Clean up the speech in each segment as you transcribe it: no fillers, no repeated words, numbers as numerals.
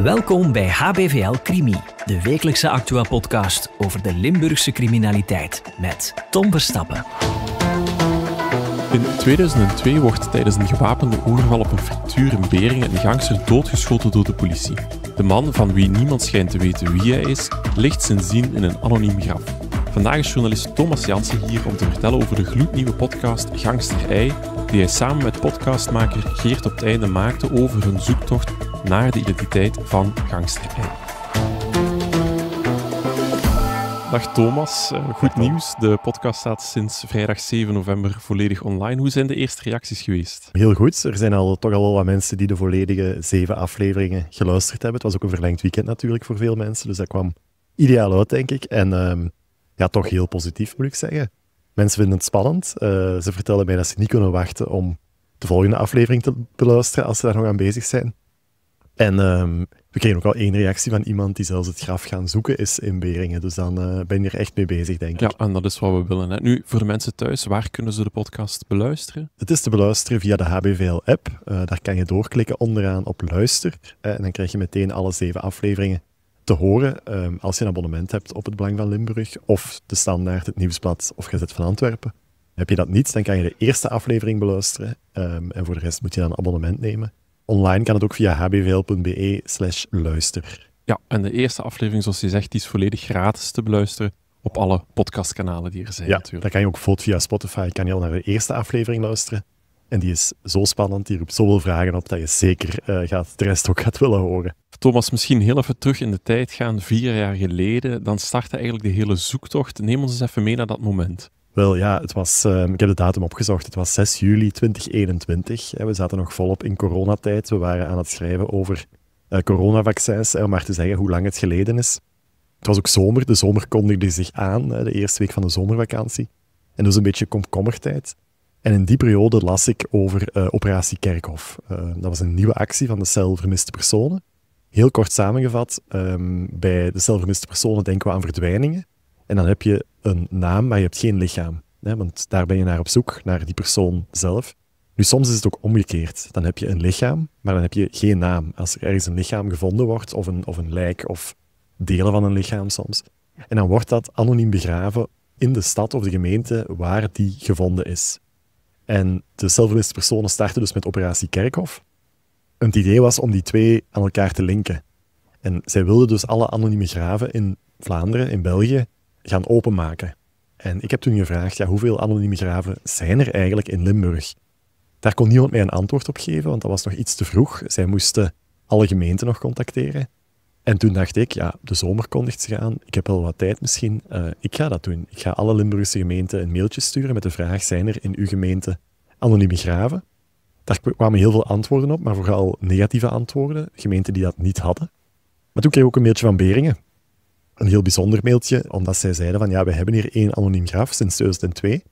Welkom bij HBVL Crimi, de wekelijkse Actua-podcast over de Limburgse criminaliteit met Tom Verstappen. In 2002 wordt tijdens een gewapende overval op een frituur in Beringen een gangster doodgeschoten door de politie. De man, van wie niemand schijnt te weten wie hij is, ligt sindsdien in een anoniem graf. Vandaag is journalist Thomas Jansen hier om te vertellen over de gloednieuwe podcast Gangster Ei, die hij samen met podcastmaker Geert op 't Einde maakte over hun zoektocht naar de identiteit van Gangster Ei. Dag Thomas, goed nieuws. De podcast staat sinds vrijdag 7 november volledig online. Hoe zijn de eerste reacties geweest? Heel goed. Er zijn toch al wel wat mensen die de volledige 7 afleveringen geluisterd hebben. Het was ook een verlengd weekend natuurlijk voor veel mensen, dus dat kwam ideaal uit, denk ik. En toch heel positief, moet ik zeggen. Mensen vinden het spannend. Ze vertellen mij dat ze niet kunnen wachten om de volgende aflevering te beluisteren als ze daar nog aan bezig zijn. En we kregen ook al 1 reactie van iemand die zelfs het graf gaan zoeken is in Beringen. Dus dan ben je er echt mee bezig, denk ik. Ja, en dat is wat we willen. Hè. Nu, voor de mensen thuis, waar kunnen ze de podcast beluisteren? Het is te beluisteren via de HBVL-app. Daar kan je doorklikken onderaan op luister. En dan krijg je meteen alle 7 afleveringen te horen. Als je een abonnement hebt op het Belang van Limburg, of de Standaard, het Nieuwsblad of Gazet van Antwerpen. Heb je dat niet, dan kan je de eerste aflevering beluisteren. En voor de rest moet je dan een abonnement nemen. Online kan het ook via hbvl.be/luister. Ja, en de eerste aflevering, zoals je zegt, die is volledig gratis te beluisteren op alle podcastkanalen die er zijn. Ja, natuurlijk. dan kan je ook bijvoorbeeld via Spotify kan je al naar de eerste aflevering luisteren. En die is zo spannend, die roept zoveel vragen op dat je zeker de rest ook gaat willen horen. Thomas, misschien heel even terug in de tijd gaan, 4 jaar geleden. Dan startte eigenlijk de hele zoektocht. Neem ons eens even mee naar dat moment. Wel ja, ik heb de datum opgezocht. Het was 6 juli 2021. We zaten nog volop in coronatijd. We waren aan het schrijven over coronavaccins, om maar te zeggen hoe lang het geleden is. Het was ook zomer. De zomer kondigde zich aan, de eerste week van de zomervakantie. En dus een beetje komkommertijd. En in die periode las ik over Operatie Kerkhof. Dat was een nieuwe actie van de cel vermiste personen. Heel kort samengevat, bij de cel vermiste personen denken we aan verdwijningen. En dan heb je een naam, maar je hebt geen lichaam. Hè, want daar ben je naar op zoek, naar die persoon zelf. Nu, soms is het ook omgekeerd. Dan heb je een lichaam, maar dan heb je geen naam. Als er ergens een lichaam gevonden wordt, of een lijk, of delen van een lichaam soms. En dan wordt dat anoniem begraven in de stad of de gemeente waar die gevonden is. En de zelfvermiste personen starten dus met Operatie Kerkhof. Het idee was om die 2 aan elkaar te linken. En zij wilden dus alle anonieme graven in Vlaanderen, in België, gaan openmaken. En ik heb toen gevraagd, hoeveel anonieme graven zijn er eigenlijk in Limburg? Daar kon niemand mij een antwoord op geven, want dat was nog iets te vroeg. Zij moesten alle gemeenten nog contacteren. En toen dacht ik, de zomer kondigt zich aan. Ik heb wel wat tijd misschien. Ik ga dat doen. Ik ga alle Limburgse gemeenten een mailtje sturen met de vraag, zijn er in uw gemeente anonieme graven? Daar kwamen heel veel antwoorden op, maar vooral negatieve antwoorden. Gemeenten die dat niet hadden. Maar toen kreeg ik ook een mailtje van Beringen. Een heel bijzonder mailtje, omdat zij zeiden van we hebben hier 1 anoniem graf sinds 2002.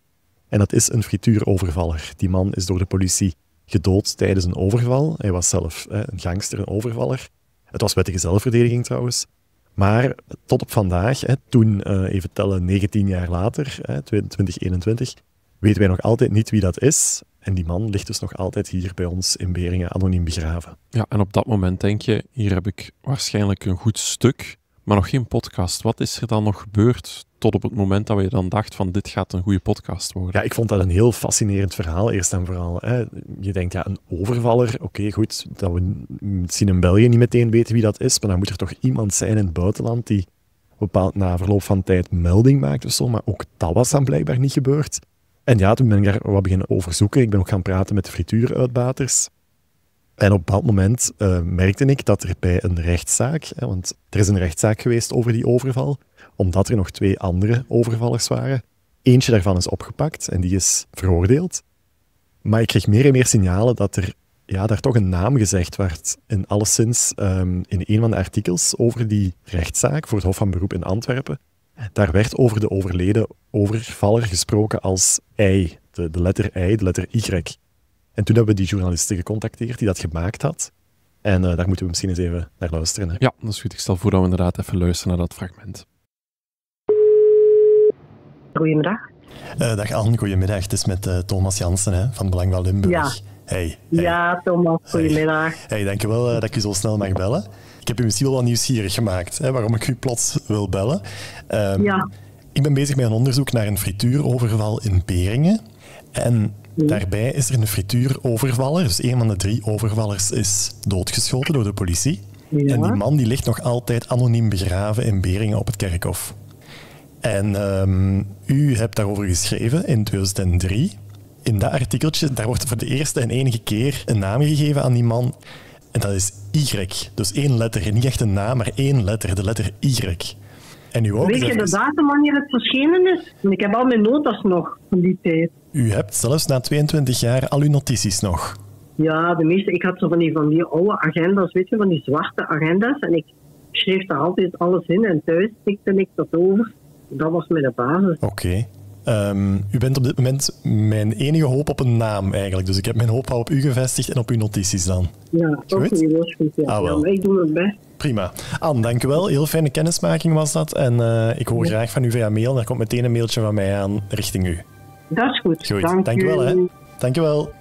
En dat is een frituurovervaller. Die man is door de politie gedood tijdens een overval. Hij was zelf een gangster, een overvaller. Het was wettige zelfverdediging trouwens. Maar tot op vandaag, toen, even tellen, 19 jaar later, 2021, weten wij nog altijd niet wie dat is. En die man ligt dus nog altijd hier bij ons in Beringen anoniem begraven. Ja, en op dat moment denk je, hier heb ik waarschijnlijk een goed stuk, maar nog geen podcast. Wat is er dan nog gebeurd tot op het moment dat je dan dacht van dit gaat een goede podcast worden? Ja, ik vond dat een heel fascinerend verhaal, eerst en vooral. Je denkt, een overvaller, oké, goed, dat we misschien in België niet meteen weten wie dat is, maar dan moet er toch iemand zijn in het buitenland die bepaald na verloop van tijd melding maakt of zo, maar ook dat was dan blijkbaar niet gebeurd. En toen ben ik daar wat beginnen overzoeken. Ik ben ook gaan praten met de frituuruitbaters. En op een bepaald moment merkte ik dat er bij een rechtszaak, want er is een rechtszaak geweest over die overval, omdat er nog 2 andere overvallers waren. Eentje daarvan is opgepakt en die is veroordeeld. Maar ik kreeg meer en meer signalen dat er daar toch een naam gezegd werd. En alleszins in een van de artikels over die rechtszaak voor het Hof van Beroep in Antwerpen, daar werd over de overleden overvaller gesproken als I, de letter I, de letter Y. En toen hebben we die journaliste gecontacteerd die dat gemaakt had. En daar moeten we misschien eens even naar luisteren. Hè. Ja, dat is goed. Ik stel voor dat we inderdaad even luisteren naar dat fragment. Goedemiddag. Dag Anne, goedemiddag. Het is met Thomas Jansen van Belang van Limburg. Ja. Hey. Ja, Thomas, goedemiddag. Hey, dankjewel dat ik u zo snel mag bellen. Ik heb u misschien wel wat nieuwsgierig gemaakt, waarom ik u plots wil bellen. Ja. Ik ben bezig met een onderzoek naar een frituuroverval in Beringen. En daarbij is er een frituurovervaller, dus een van de 3 overvallers is doodgeschoten door de politie. Ja. En die man die ligt nog altijd anoniem begraven in Beringen op het kerkhof. En u hebt daarover geschreven in 2003. In dat artikeltje, daar wordt voor de eerste en enige keer een naam gegeven aan die man. En dat is Y. Dus 1 letter. Niet echt een naam, maar 1 letter. De letter Y. En u ook, Weet je de datum wanneer het verschenen is? Want ik heb al mijn notas nog van die tijd. U hebt zelfs na 22 jaar al uw notities nog. Ja, de meeste. Ik had zo van die oude agenda's, weet je, van die zwarte agenda's. En ik schreef daar altijd alles in en thuis tikte ik dat over. Dat was mijn basis. Oké. U bent op dit moment mijn enige hoop op een naam eigenlijk. Dus ik heb mijn hoop al op u gevestigd en op uw notities dan. Ja, dat is goed. Ja. Ah, wel. Ja, maar ik doe het best. Prima. Anne, dank u wel. Heel fijne kennismaking was dat. En ik hoor graag van u via mail. Er komt meteen een mailtje van mij aan richting u. Dat is goed. Goed, dank u wel. Hè. Dank u wel.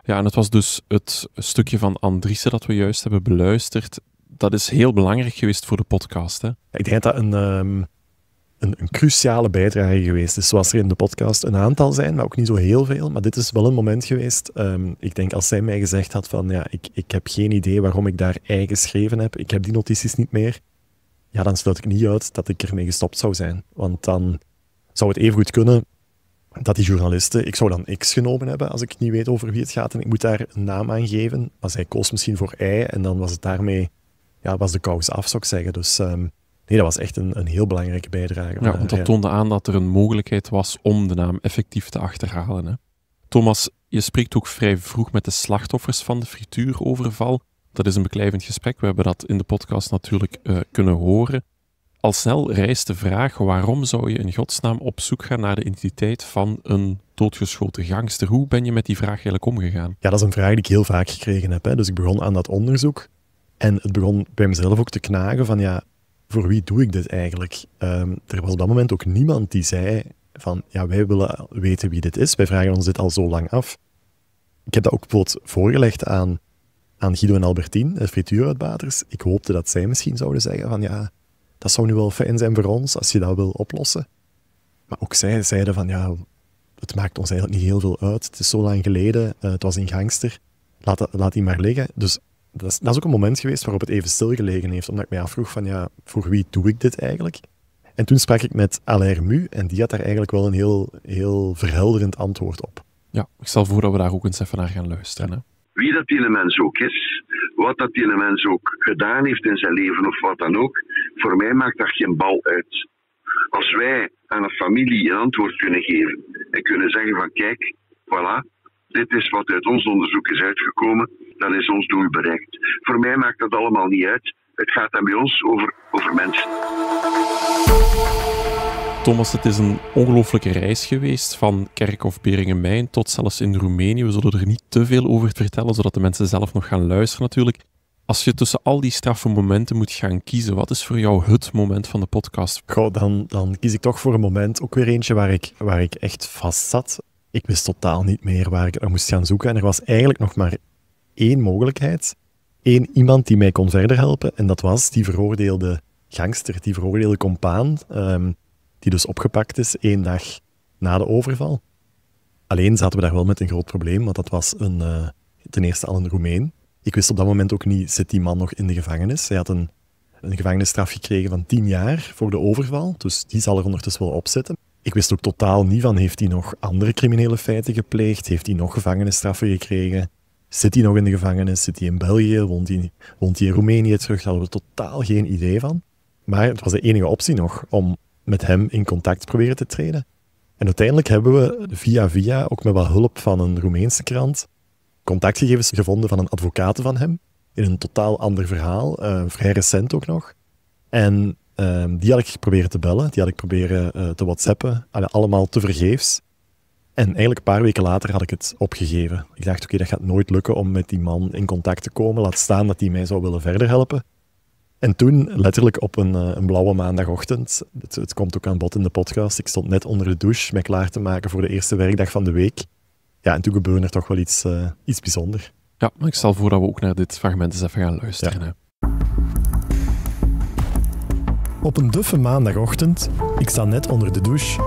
Ja, en het was dus het stukje van Andriessen dat we juist hebben beluisterd. Dat is heel belangrijk geweest voor de podcast, hè? Ik denk dat een cruciale bijdrage geweest is. Zoals er in de podcast een aantal zijn, maar ook niet zo heel veel. Maar dit is wel een moment geweest. Ik denk als zij mij gezegd had van ja, ik heb geen idee waarom ik daar geschreven heb. Ik heb die notities niet meer. Ja, dan sluit ik niet uit dat ik ermee gestopt zou zijn. Want dan zou het even goed kunnen dat die journalisten... Ik zou dan X genomen hebben als ik niet weet over wie het gaat. En ik moet daar een naam aan geven. Maar zij koos misschien voor Y. En dan was het daarmee... Ja, was de kous af, zou ik zeggen. Dus... Nee, dat was echt een heel belangrijke bijdrage. Ja, want dat toonde aan dat er een mogelijkheid was om de naam effectief te achterhalen. Hè? Thomas, je spreekt ook vrij vroeg met de slachtoffers van de frituuroverval. Dat is een beklijvend gesprek. We hebben dat in de podcast natuurlijk kunnen horen. Al snel rijst de vraag, waarom zou je in godsnaam op zoek gaan naar de identiteit van een doodgeschoten gangster? Hoe ben je met die vraag eigenlijk omgegaan? Ja, dat is een vraag die ik heel vaak gekregen heb. Hè. Dus ik begon aan dat onderzoek. En het begon bij mezelf ook te knagen van ja... Voor wie doe ik dit eigenlijk? Er was op dat moment ook niemand die zei van, ja, wij willen weten wie dit is. Wij vragen ons dit al zo lang af. Ik heb dat ook bijvoorbeeld voorgelegd aan Guido en Albertine, de frituuruitbaters. Ik hoopte dat zij misschien zouden zeggen van, ja, dat zou nu wel fijn zijn voor ons als je dat wil oplossen. Maar ook zij zeiden van, ja, het maakt ons eigenlijk niet heel veel uit. Het is zo lang geleden, het was een gangster. Laat die maar liggen. Dus... Dat is ook een moment geweest waarop het even stilgelegen heeft, omdat ik mij afvroeg van ja, voor wie doe ik dit eigenlijk? En toen sprak ik met Alain Remu en die had daar eigenlijk wel een heel verhelderend antwoord op. Ja, ik stel voor dat we daar ook eens even naar gaan luisteren. Hè? Wie dat die mens ook is, wat dat die mens ook gedaan heeft in zijn leven of wat dan ook, voor mij maakt dat geen bal uit. Als wij aan een familie een antwoord kunnen geven en kunnen zeggen van kijk, voilà, dit is wat uit ons onderzoek is uitgekomen, dan is ons doel bereikt. Voor mij maakt dat allemaal niet uit. Het gaat dan bij ons over mensen. Thomas, het is een ongelooflijke reis geweest, van Kerkhof Beringen-Mijn tot zelfs in Roemenië. We zullen er niet te veel over vertellen, zodat de mensen zelf nog gaan luisteren natuurlijk. Als je tussen al die straffe momenten moet gaan kiezen, wat is voor jou het moment van de podcast? Goh, dan kies ik toch voor een moment, ook weer eentje waar ik echt vast zat. Ik wist totaal niet meer waar ik naar moest gaan zoeken. En er was eigenlijk nog maar 1 mogelijkheid. 1 iemand die mij kon verder helpen. En dat was die veroordeelde gangster, die veroordeelde compaan, die dus opgepakt is 1 dag na de overval. Alleen zaten we daar wel met een groot probleem, want dat was ten eerste al een Roemeen. Ik wist op dat moment ook niet, zit die man nog in de gevangenis? Hij had een gevangenisstraf gekregen van 10 jaar voor de overval, dus die zal er ondertussen wel op zitten. Ik wist ook totaal niet van, heeft hij nog andere criminele feiten gepleegd? Heeft hij nog gevangenisstraffen gekregen? Zit hij nog in de gevangenis? Zit hij in België? Woont hij in Roemenië terug? Daar hadden we totaal geen idee van. Maar het was de enige optie nog om met hem in contact proberen te treden. En uiteindelijk hebben we via, ook met wat hulp van een Roemeense krant, contactgegevens gevonden van een advocaat van hem. In een totaal ander verhaal, vrij recent ook nog. En die had ik geprobeerd te bellen, die had ik proberen te whatsappen, allemaal tevergeefs. En eigenlijk een paar weken later had ik het opgegeven. Ik dacht, oké, dat gaat nooit lukken om met die man in contact te komen. Laat staan dat hij mij zou willen verder helpen. En toen, letterlijk op een blauwe maandagochtend, het komt ook aan bod in de podcast, ik stond net onder de douche, mij klaar te maken voor de eerste werkdag van de week. Ja, en toen gebeurde er toch wel iets bijzonders. Ja, maar ik stel voor dat we ook naar dit fragment eens even gaan luisteren. Ja. Op een duffe maandagochtend, ik sta net onder de douche,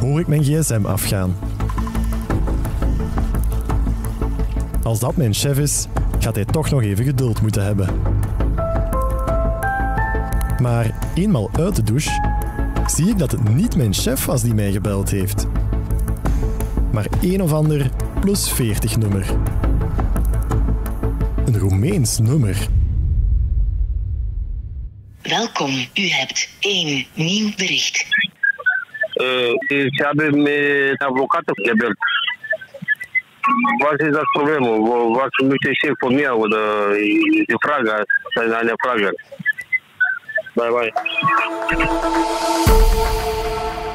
hoor ik mijn gsm afgaan. Als dat mijn chef is, gaat hij toch nog even geduld moeten hebben. Maar eenmaal uit de douche, zie ik dat het niet mijn chef was die mij gebeld heeft, maar een of ander +40 nummer. Een Roemeens nummer. Welkom, u hebt 1 nieuw bericht. Ik heb met een advocaat gebeld. Wat is dat probleem? Wat moet je zeggen voor mij? De vragen zijn aan de vragen. Bye.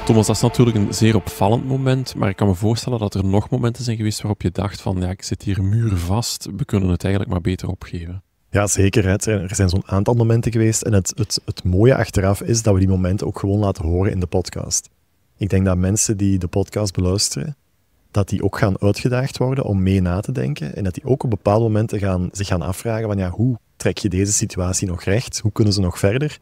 Thomas, dat is natuurlijk een zeer opvallend moment, maar ik kan me voorstellen dat er nog momenten zijn geweest waarop je dacht van, ja, ik zit hier muurvast, we kunnen het eigenlijk maar beter opgeven. Ja, zeker. Er zijn zo'n aantal momenten geweest en het mooie achteraf is dat we die momenten ook gewoon laten horen in de podcast. Ik denk dat mensen die de podcast beluisteren, dat die ook gaan uitgedaagd worden om mee na te denken en dat die ook op bepaalde momenten zich gaan afvragen van, ja, hoe trek je deze situatie nog recht? Hoe kunnen ze nog verder?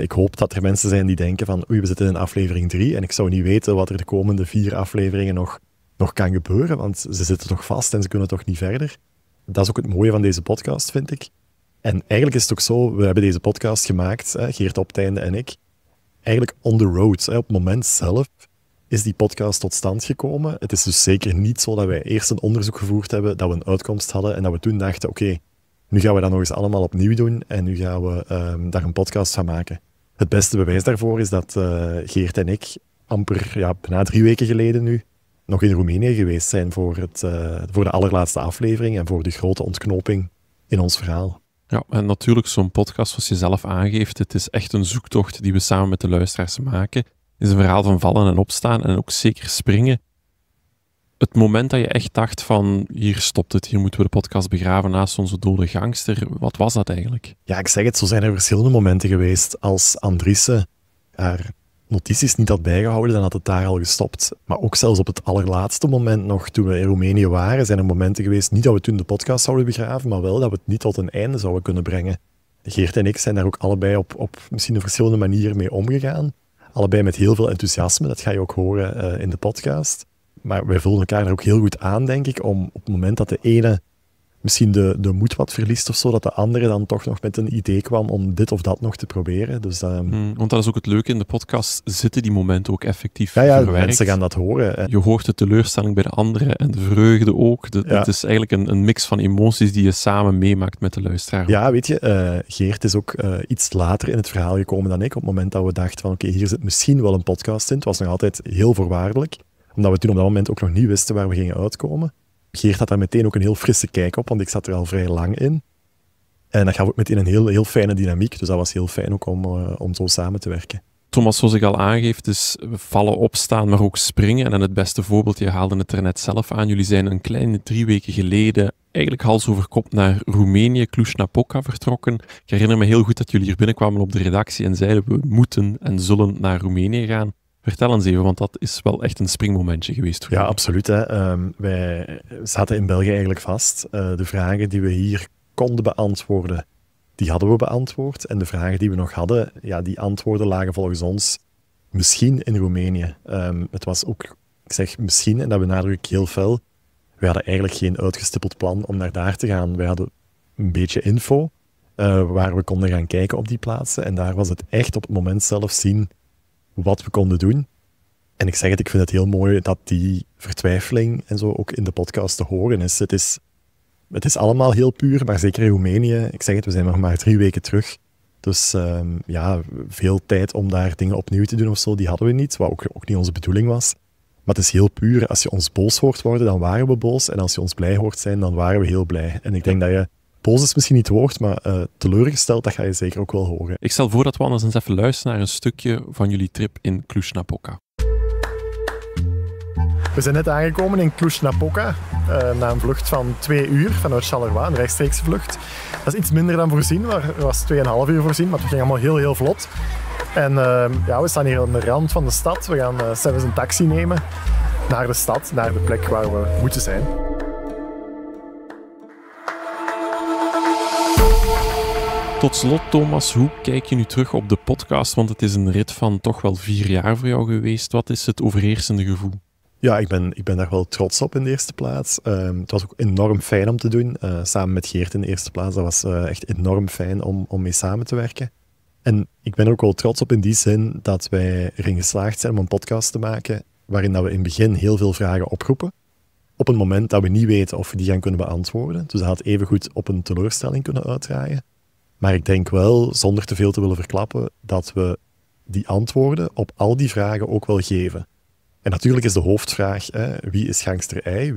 Ik hoop dat er mensen zijn die denken van, oei, we zitten in aflevering 3 en ik zou niet weten wat er de komende 4 afleveringen nog kan gebeuren, want ze zitten toch vast en ze kunnen toch niet verder. Dat is ook het mooie van deze podcast, vind ik. En eigenlijk is het ook zo, we hebben deze podcast gemaakt, Geert Opteinde en ik, eigenlijk on the road. Op het moment zelf is die podcast tot stand gekomen. Het is dus zeker niet zo dat wij eerst een onderzoek gevoerd hebben, dat we een uitkomst hadden en dat we toen dachten, oké, nu gaan we dat nog eens allemaal opnieuw doen en nu gaan we daar een podcast van maken. Het beste bewijs daarvoor is dat Geert en ik bijna 3 weken geleden nu nog in Roemenië geweest zijn voor de allerlaatste aflevering en voor de grote ontknoping in ons verhaal. Ja, en natuurlijk zo'n podcast, zoals je zelf aangeeft, het is echt een zoektocht die we samen met de luisteraars maken. Het is een verhaal van vallen en opstaan en ook zeker springen. Het moment dat je echt dacht van, hier stopt het, hier moeten we de podcast begraven naast onze dode gangster, wat was dat eigenlijk? Ja, ik zeg het, zo zijn er verschillende momenten geweest. Als Andrisse haar notities niet had bijgehouden, dan had het daar al gestopt. Maar ook zelfs op het allerlaatste moment nog, toen we in Roemenië waren, zijn er momenten geweest, niet dat we toen de podcast zouden begraven, maar wel dat we het niet tot een einde zouden kunnen brengen. Geert en ik zijn daar ook allebei op misschien een verschillende manier mee omgegaan. Allebei met heel veel enthousiasme, dat ga je ook horen in de podcast. Maar wij voelen elkaar er ook heel goed aan, denk ik, om op het moment dat de ene misschien de moed wat verliest of zo, dat de andere dan toch nog met een idee kwam om dit of dat nog te proberen. Dus, want dat is ook het leuke in de podcast, zitten die momenten ook effectief ja, verwerkt. Mensen gaan dat horen. Je hoort de teleurstelling bij de anderen en de vreugde ook. Het is eigenlijk een mix van emoties die je samen meemaakt met de luisteraar. Ja, weet je, Geert is ook iets later in het verhaal gekomen dan ik, op het moment dat we dachten van oké, hier zit misschien wel een podcast in. Het was nog altijd heel voorwaardelijk, omdat we toen op dat moment ook nog niet wisten waar we gingen uitkomen. Geert had daar meteen ook een heel frisse kijk op, want ik zat er al vrij lang in. En dat gaf ook meteen een heel fijne dynamiek, dus dat was heel fijn ook om zo samen te werken. Thomas, zoals ik al aangeef, dus vallen, opstaan, maar ook springen. En het beste voorbeeld, je haalde het er net zelf aan, jullie zijn een kleine 3 weken geleden eigenlijk hals over kop naar Roemenië, Cluj-Napoca vertrokken. Ik herinner me heel goed dat jullie hier binnenkwamen op de redactie en zeiden we moeten en zullen naar Roemenië gaan. Vertel eens even, want dat is wel echt een springmomentje geweest voor Ja, jullie. absoluut. Wij zaten in België eigenlijk vast. De vragen die we hier konden beantwoorden, die hadden we beantwoord. En de vragen die we nog hadden, ja, die antwoorden lagen volgens ons misschien in Roemenië. Het was ook, ik zeg misschien, en dat benadruk ik heel fel, we hadden eigenlijk geen uitgestippeld plan om naar daar te gaan. Wij hadden een beetje info waar we konden gaan kijken op die plaatsen. En daar was het echt op het moment zelf zien wat we konden doen. En ik zeg het, ik vind het heel mooi dat die vertwijfeling en zo ook in de podcast te horen is. Het is allemaal heel puur, maar zeker in Roemenië, ik zeg het, we zijn nog maar 3 weken terug. Dus veel tijd om daar dingen opnieuw te doen of zo, die hadden we niet, wat ook niet onze bedoeling was. Maar het is heel puur, als je ons boos hoort worden, dan waren we boos. En als je ons blij hoort zijn, dan waren we heel blij. En ik denk dat je, boos is misschien niet het woord, maar teleurgesteld, dat ga je zeker ook wel horen. Ik stel voor dat we anders eens even luisteren naar een stukje van jullie trip in Cluj-Napoca. We zijn net aangekomen in Cluj-Napoca, na een vlucht van 2 uur vanuit Charleroi, een rechtstreekse vlucht. Dat is iets minder dan voorzien, er was 2,5 uur voorzien, maar het ging allemaal heel vlot. En we staan hier aan de rand van de stad, we gaan zelfs een taxi nemen. naar de stad, naar de plek waar we moeten zijn. Tot slot, Thomas, hoe kijk je nu terug op de podcast? Want het is een rit van toch wel 4 jaar voor jou geweest. Wat is het overheersende gevoel? Ja, ik ben daar wel trots op in de eerste plaats. Het was ook enorm fijn om te doen. Samen met Geert in de eerste plaats. Dat was echt enorm fijn om mee samen te werken. En ik ben er ook wel trots op in die zin dat wij erin geslaagd zijn om een podcast te maken waarin dat we in het begin heel veel vragen oproepen. Op een moment dat we niet weten of we die gaan kunnen beantwoorden. Dus dat had evengoed op een teleurstelling kunnen uitdraaien. Maar ik denk wel, zonder te veel te willen verklappen, dat we die antwoorden op al die vragen ook wel geven. En natuurlijk is de hoofdvraag, wie is Gangster I?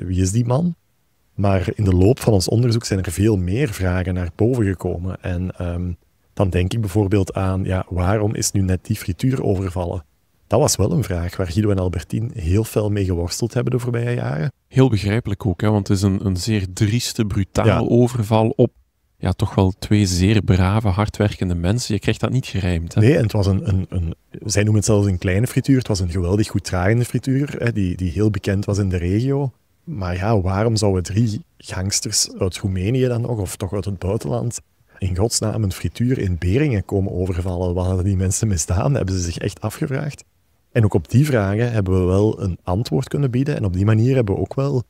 Wie is die man? Maar in de loop van ons onderzoek zijn er veel meer vragen naar boven gekomen. En dan denk ik bijvoorbeeld aan, waarom is nu net die frituur overvallen? Dat was wel een vraag waar Guido en Albertine heel fel mee geworsteld hebben de voorbije jaren. Heel begrijpelijk ook, hè, want het is een zeer drieste, brutale overval op toch wel 2 zeer brave, hardwerkende mensen. Je krijgt dat niet gerijmd. Hè? Nee, en het was zij noemen het zelfs een kleine frituur. Het was een geweldig goed draaiende frituur, die heel bekend was in de regio. Maar waarom zouden 3 gangsters uit Roemenië dan nog, of toch uit het buitenland, in godsnaam een frituur in Beringen komen overvallen? Wat hadden die mensen misdaan? Hebben ze zich echt afgevraagd? En ook op die vragen hebben we wel een antwoord kunnen bieden. En op die manier hebben we ook wel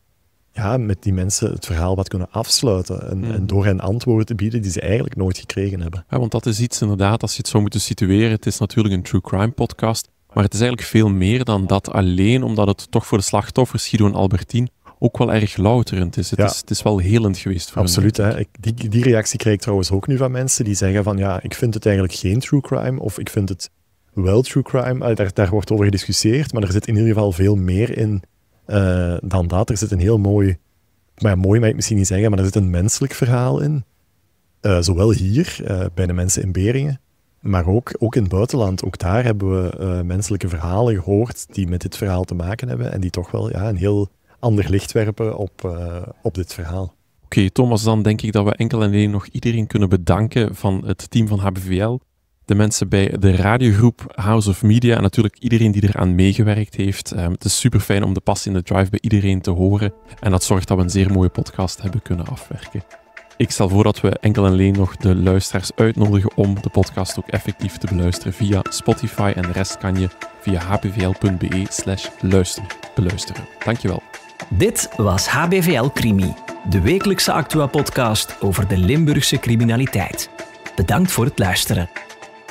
met die mensen het verhaal wat kunnen afsluiten. En door hen antwoorden te bieden die ze eigenlijk nooit gekregen hebben. Ja, want dat is iets inderdaad, als je het zou moeten situeren. Het is natuurlijk een true crime podcast. Maar het is eigenlijk veel meer dan dat alleen, omdat het toch voor de slachtoffers, Guido en Albertine, ook wel erg louterend is. Het is wel helend geweest voor Absoluut. hen. Die reactie krijg ik trouwens ook nu van mensen die zeggen van ik vind het eigenlijk geen true crime of ik vind het wel true crime. Daar wordt over gediscussieerd, maar er zit in ieder geval veel meer in dan dat. Er zit een heel mooi mag ik misschien niet zeggen, maar er zit een menselijk verhaal in. Zowel hier, bij de mensen in Beringen, maar ook in het buitenland. Ook daar hebben we menselijke verhalen gehoord die met dit verhaal te maken hebben en die toch wel een heel ander licht werpen op dit verhaal. Oké, Thomas, dan denk ik dat we enkel en alleen nog iedereen kunnen bedanken van het team van HBVL. De mensen bij de radiogroep House of Media en natuurlijk iedereen die eraan meegewerkt heeft. Het is super fijn om de passie in de drive bij iedereen te horen. En dat zorgt dat we een zeer mooie podcast hebben kunnen afwerken. Ik stel voor dat we enkel en alleen nog de luisteraars uitnodigen om de podcast ook effectief te beluisteren via Spotify. En de rest kan je via hbvl.be/luister beluisteren. Dankjewel. Dit was HBVL Crimi, de wekelijkse Actua-podcast over de Limburgse criminaliteit. Bedankt voor het luisteren.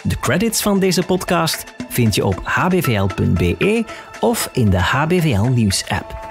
De credits van deze podcast vind je op hbvl.be of in de HBVL Nieuws app.